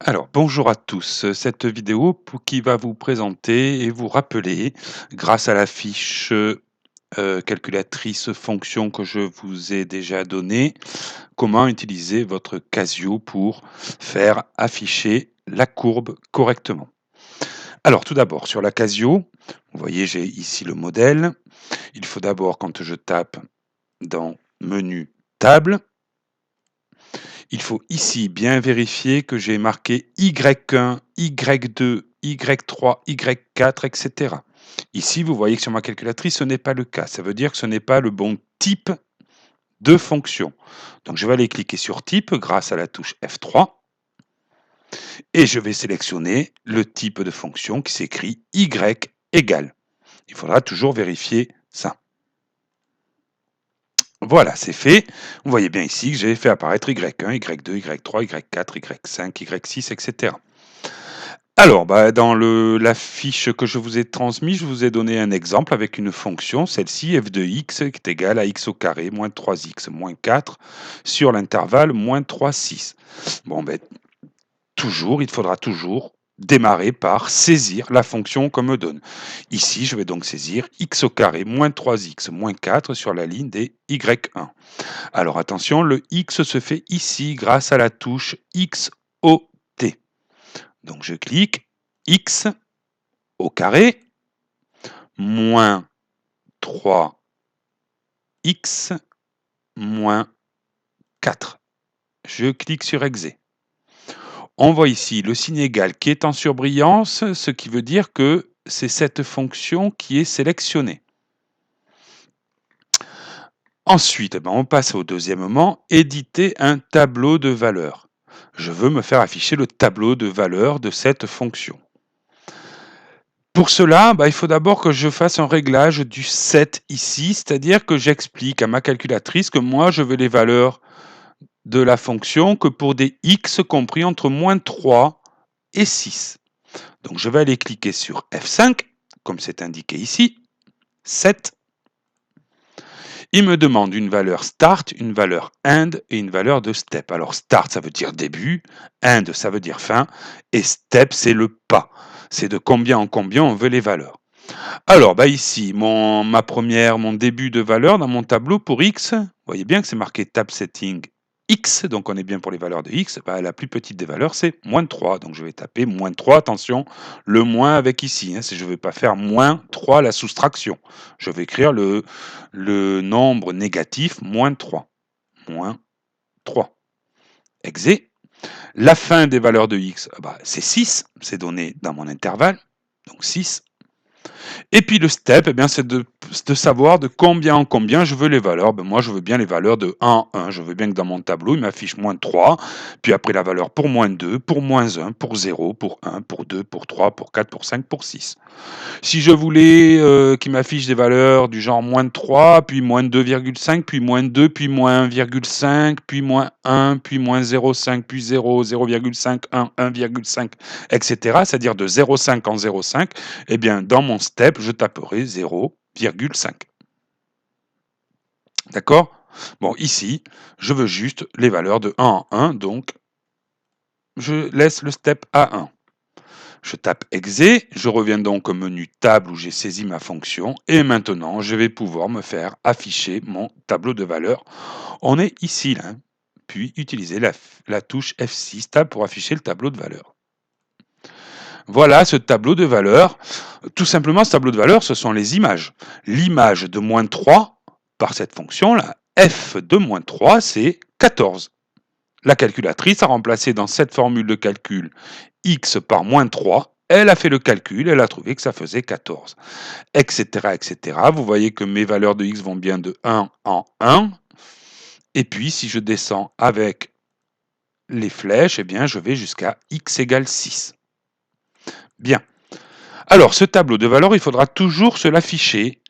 Alors, bonjour à tous. Cette vidéo qui va vous présenter et vous rappeler, grâce à la fiche calculatrice fonction que je vous ai déjà donnée, comment utiliser votre Casio pour faire afficher la courbe correctement. Alors, tout d'abord, sur la Casio, vous voyez, j'ai ici le modèle. Il faut d'abord, quand je tape dans Menu, Table, il faut ici bien vérifier que j'ai marqué Y1, Y2, Y3, Y4, etc. Ici, vous voyez que sur ma calculatrice, ce n'est pas le cas. Ça veut dire que ce n'est pas le bon type de fonction. Donc, je vais aller cliquer sur Type grâce à la touche F3 et je vais sélectionner le type de fonction qui s'écrit Y égale. Il faudra toujours vérifier ça. Voilà, c'est fait. Vous voyez bien ici que j'ai fait apparaître Y1, Y2, Y3, Y4, Y5, Y6, etc. Alors, dans la fiche que je vous ai transmise, je vous ai donné un exemple avec une fonction, celle-ci, f de x, qui est égale à x au carré, moins 3x, moins 4, sur l'intervalle, moins 3, 6. Bon, il faudra toujours démarrer par saisir la fonction qu'on me donne. Ici, je vais donc saisir x au carré, moins 3x, moins 4 sur la ligne des y1. Alors attention, le X se fait ici grâce à la touche XOT. Donc je clique X au carré moins 3X moins 4. Je clique sur Exé. On voit ici le signe égal qui est en surbrillance, ce qui veut dire que c'est cette fonction qui est sélectionnée. Ensuite, on passe au deuxième moment, éditer un tableau de valeurs. Je veux me faire afficher le tableau de valeurs de cette fonction. Pour cela, il faut d'abord que je fasse un réglage du set ici, c'est-à-dire que j'explique à ma calculatrice que moi, je veux les valeurs de la fonction que pour des x compris entre moins 3 et 6. Donc, je vais aller cliquer sur F5, comme c'est indiqué ici, set. Il me demande une valeur start, une valeur end et une valeur de step. Alors start, ça veut dire début, end, ça veut dire fin, et step, c'est le pas. C'est de combien en combien on veut les valeurs. Alors, ici, mon début de valeur dans mon tableau pour x, vous voyez bien que c'est marqué tab setting x, donc on est bien pour les valeurs de x. La plus petite des valeurs, c'est moins 3. Donc je vais taper moins 3, attention, le moins avec ici. Je ne vais pas faire moins 3 la soustraction. Je vais écrire le nombre négatif moins 3. Moins 3. Exé. La fin des valeurs de x, c'est 6, c'est donné dans mon intervalle, donc 6. Et puis le step, c'est de savoir de combien en combien je veux les valeurs. Moi, je veux bien les valeurs de 1 en 1. Je veux bien que dans mon tableau, il m'affiche moins 3, puis après la valeur pour moins 2, pour moins 1, pour 0, pour 1, pour 2, pour 3, pour 4, pour 5, pour 6. Si je voulais qu'il m'affiche des valeurs du genre moins 3, puis moins 2,5, puis moins 2, puis moins 1,5, puis moins 1, puis moins 0,5, puis 0, 0,5, 1, 1,5, etc., c'est-à-dire de 0,5 en 0,5, eh bien, dans mon step, je taperai 0,5. D'accord? Bon, ici, je veux juste les valeurs de 1 en 1, donc je laisse le step à 1. Je tape Exé, je reviens donc au menu Table où j'ai saisi ma fonction et maintenant je vais pouvoir me faire afficher mon tableau de valeurs. On est ici, là, puis utiliser la touche F6 Tab pour afficher le tableau de valeurs. Voilà ce tableau de valeurs. Tout simplement, ce tableau de valeurs, ce sont les images. L'image de moins 3 par cette fonction-là, F de moins 3, c'est 14. La calculatrice a remplacé dans cette formule de calcul x par moins 3, elle a fait le calcul, elle a trouvé que ça faisait 14, etc., etc. Vous voyez que mes valeurs de x vont bien de 1 en 1. Et puis, si je descends avec les flèches, je vais jusqu'à x égale 6. Bien. Alors, ce tableau de valeurs, il faudra toujours se l'afficher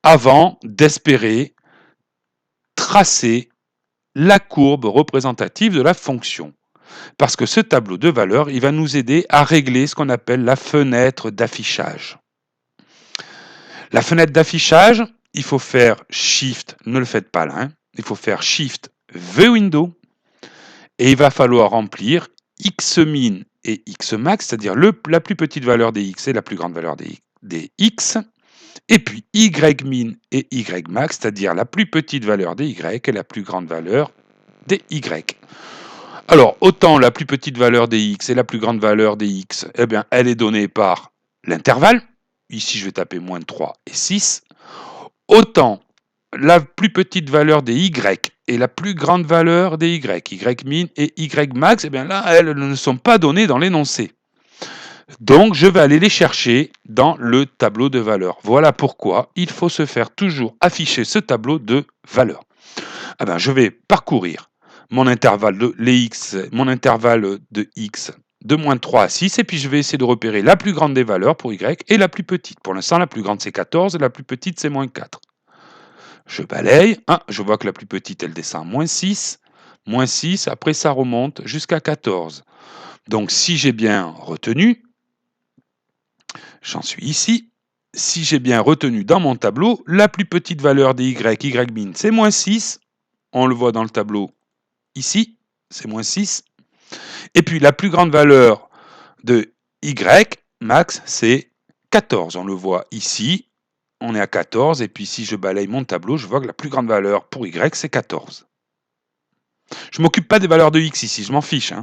avant d'espérer tracer la courbe représentative de la fonction. Parce que ce tableau de valeurs, il va nous aider à régler ce qu'on appelle la fenêtre d'affichage. La fenêtre d'affichage, il faut faire Shift, ne le faites pas là, il faut faire Shift V Window et il va falloir remplir x min et x max, c'est-à-dire la plus petite valeur des x et la plus grande valeur des x, et puis y min et y max, c'est-à-dire la plus petite valeur des y et la plus grande valeur des y. Alors, autant la plus petite valeur des x et la plus grande valeur des x, eh bien, elle est donnée par l'intervalle. Ici, je vais taper moins 3 et 6. Autant la plus petite valeur des y et la plus grande valeur des y min et y max, eh bien là, elles ne sont pas données dans l'énoncé. Donc, je vais aller les chercher dans le tableau de valeurs. Voilà pourquoi il faut se faire toujours afficher ce tableau de valeurs. Ah ben, je vais parcourir mon intervalle de x de moins 3 à 6, et puis je vais essayer de repérer la plus grande des valeurs pour y et la plus petite. Pour l'instant, la plus grande c'est 14 et la plus petite c'est moins 4. Je balaye, je vois que la plus petite elle descend à moins 6, après ça remonte jusqu'à 14. Donc si j'ai bien retenu, j'en suis ici, si j'ai bien retenu dans mon tableau, la plus petite valeur des y min c'est moins 6, on le voit dans le tableau ici, c'est moins 6. Et puis la plus grande valeur de y max, c'est 14. On le voit ici, on est à 14. Et puis si je balaye mon tableau, je vois que la plus grande valeur pour y, c'est 14. Je ne m'occupe pas des valeurs de x ici, je m'en fiche.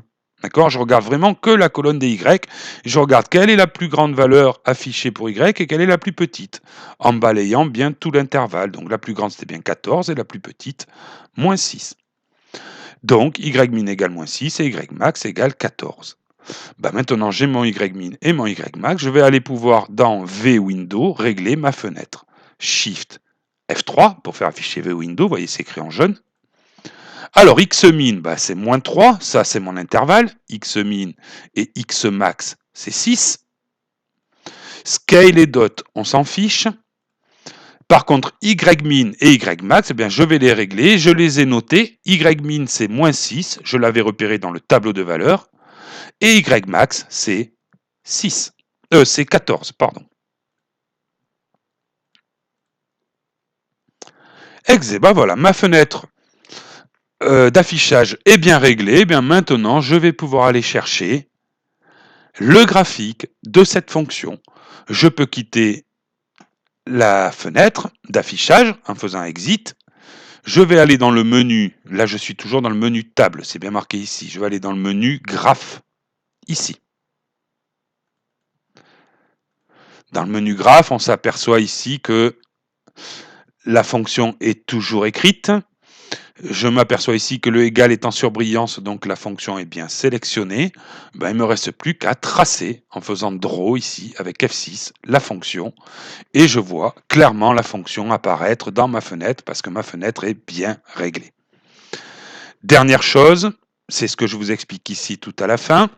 D'accord? Je regarde vraiment que la colonne des y. Je regarde quelle est la plus grande valeur affichée pour y et quelle est la plus petite, en balayant bien tout l'intervalle. Donc la plus grande, c'était bien 14 et la plus petite, moins 6. Donc, y min égale moins 6 et y max égale 14. Maintenant, j'ai mon y min et mon y max. Je vais aller pouvoir, dans VWindow, régler ma fenêtre. Shift F3 pour faire afficher VWindow. Vous voyez, c'est écrit en jaune. Alors, x min, c'est moins 3. Ça, c'est mon intervalle. X min et x max, c'est 6. Scale et dot, on s'en fiche. Par contre, y min et y max, eh bien, je vais les régler. Je les ai notés. Y min, c'est moins 6. Je l'avais repéré dans le tableau de valeurs. Et y max, c'est 6. C'est 14, pardon. Et voilà, ma fenêtre d'affichage est bien réglée. Et bien maintenant, je vais pouvoir aller chercher le graphique de cette fonction. Je peux quitter la fenêtre d'affichage en faisant exit. Je vais aller dans le menu, là je suis toujours dans le menu table, c'est bien marqué ici. Je vais aller dans le menu graphe, ici. Dans le menu graphe, on s'aperçoit ici que la fonction est toujours écrite. Je m'aperçois ici que le égal est en surbrillance, donc la fonction est bien sélectionnée. Il ne me reste plus qu'à tracer en faisant draw ici avec F6 la fonction. Et je vois clairement la fonction apparaître dans ma fenêtre parce que ma fenêtre est bien réglée. Dernière chose, c'est ce que je vous explique ici tout à la fin.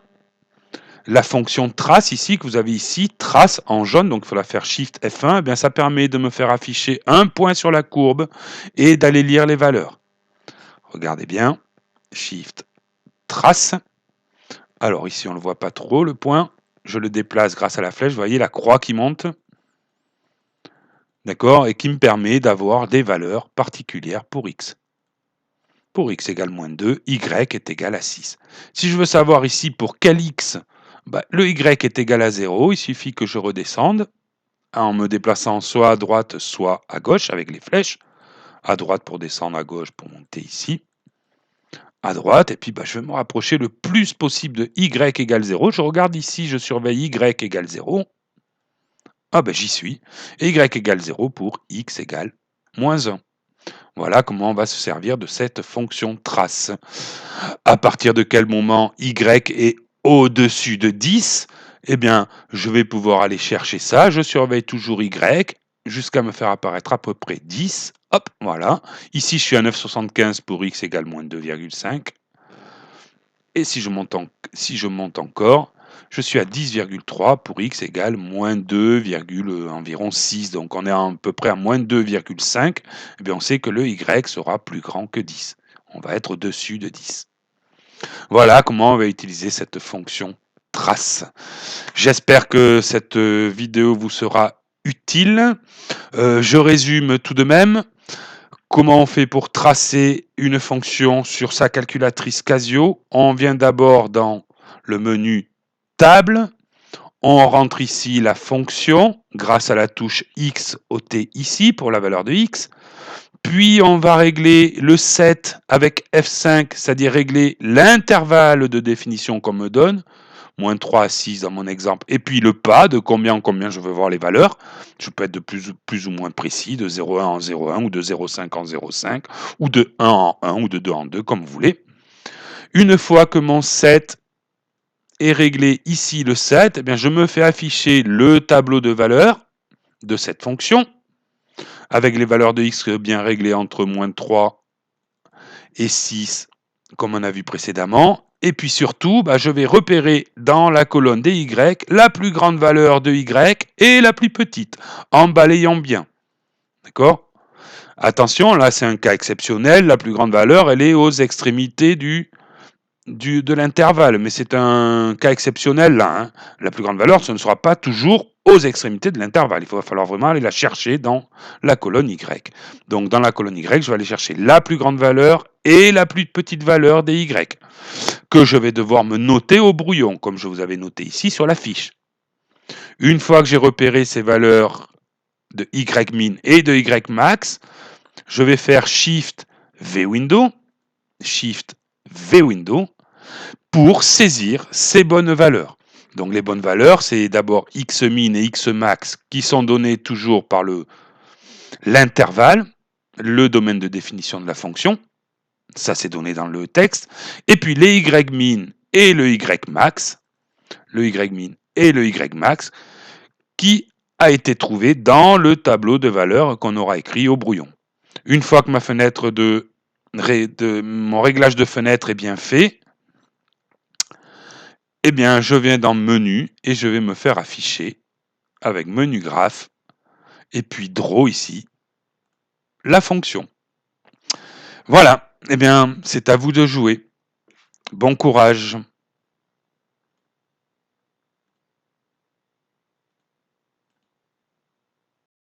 La fonction trace ici, que vous avez ici, trace en jaune, donc il faut la faire Shift F1, eh bien ça permet de me faire afficher un point sur la courbe et d'aller lire les valeurs. Regardez bien, Shift trace. Alors ici on ne le voit pas trop le point, je le déplace grâce à la flèche, vous voyez la croix qui monte. D'accord, et qui me permet d'avoir des valeurs particulières pour x. Pour x égale moins 2, y est égal à 6. Si je veux savoir ici pour quel x, le y est égal à 0, il suffit que je redescende en me déplaçant soit à droite, soit à gauche avec les flèches. À droite pour descendre, à gauche pour monter ici. À droite, et puis je vais me rapprocher le plus possible de y égale 0. Je regarde ici, je surveille y égale 0. J'y suis. Et y égale 0 pour x égale moins 1. Voilà comment on va se servir de cette fonction trace. À partir de quel moment y est au-dessus de 10, eh bien, je vais pouvoir aller chercher ça. Je surveille toujours y jusqu'à me faire apparaître à peu près 10. Hop, voilà. Ici, je suis à 9,75 pour x égale moins 2,5. Et si je monte encore, je suis à 10,3 pour x égale moins 2, environ 6. Donc on est à peu près à moins 2,5. Eh bien, on sait que le y sera plus grand que 10. On va être au-dessus de 10. Voilà comment on va utiliser cette fonction trace. J'espère que cette vidéo vous sera utile. Je résume tout de même. Comment on fait pour tracer une fonction sur sa calculatrice Casio? On vient d'abord dans le menu table. On rentre ici la fonction grâce à la touche X ôtée ici pour la valeur de X. Puis on va régler le set avec F5, c'est-à-dire régler l'intervalle de définition qu'on me donne, moins 3 à 6 dans mon exemple, et puis le pas de combien en combien je veux voir les valeurs. Je peux être de plus ou moins précis, de 0,1 en 0,1 ou de 0,5 en 0,5 ou de 1 en 1 ou de 2 en 2 comme vous voulez. Une fois que mon set est réglé ici, le set, eh bien, je me fais afficher le tableau de valeurs de cette fonction avec les valeurs de x bien réglées entre moins 3 et 6 comme on a vu précédemment. Et puis surtout, je vais repérer dans la colonne des y la plus grande valeur de y et la plus petite, en balayant bien. D'accord? Attention, là c'est un cas exceptionnel, la plus grande valeur elle est aux extrémités de l'intervalle, mais c'est un cas exceptionnel là. Hein. La plus grande valeur, ce ne sera pas toujours aux extrémités de l'intervalle. Il va falloir vraiment aller la chercher dans la colonne Y. Donc dans la colonne Y, je vais aller chercher la plus grande valeur et la plus petite valeur des Y, que je vais devoir me noter au brouillon, comme je vous avais noté ici sur la fiche. Une fois que j'ai repéré ces valeurs de Y min et de Y max, je vais faire Shift V window, Shift V window, pour saisir ces bonnes valeurs. Donc les bonnes valeurs, c'est d'abord x min et x max qui sont données toujours par l'intervalle, le domaine de définition de la fonction. Ça, c'est donné dans le texte. Et puis les y min et le y max, le y min et le y max, qui a été trouvé dans le tableau de valeurs qu'on aura écrit au brouillon. Une fois que ma fenêtre mon réglage de fenêtre est bien fait, eh bien, je viens dans Menu et je vais me faire afficher avec Menu Graph et puis Draw ici, la fonction. Voilà, eh bien, c'est à vous de jouer. Bon courage.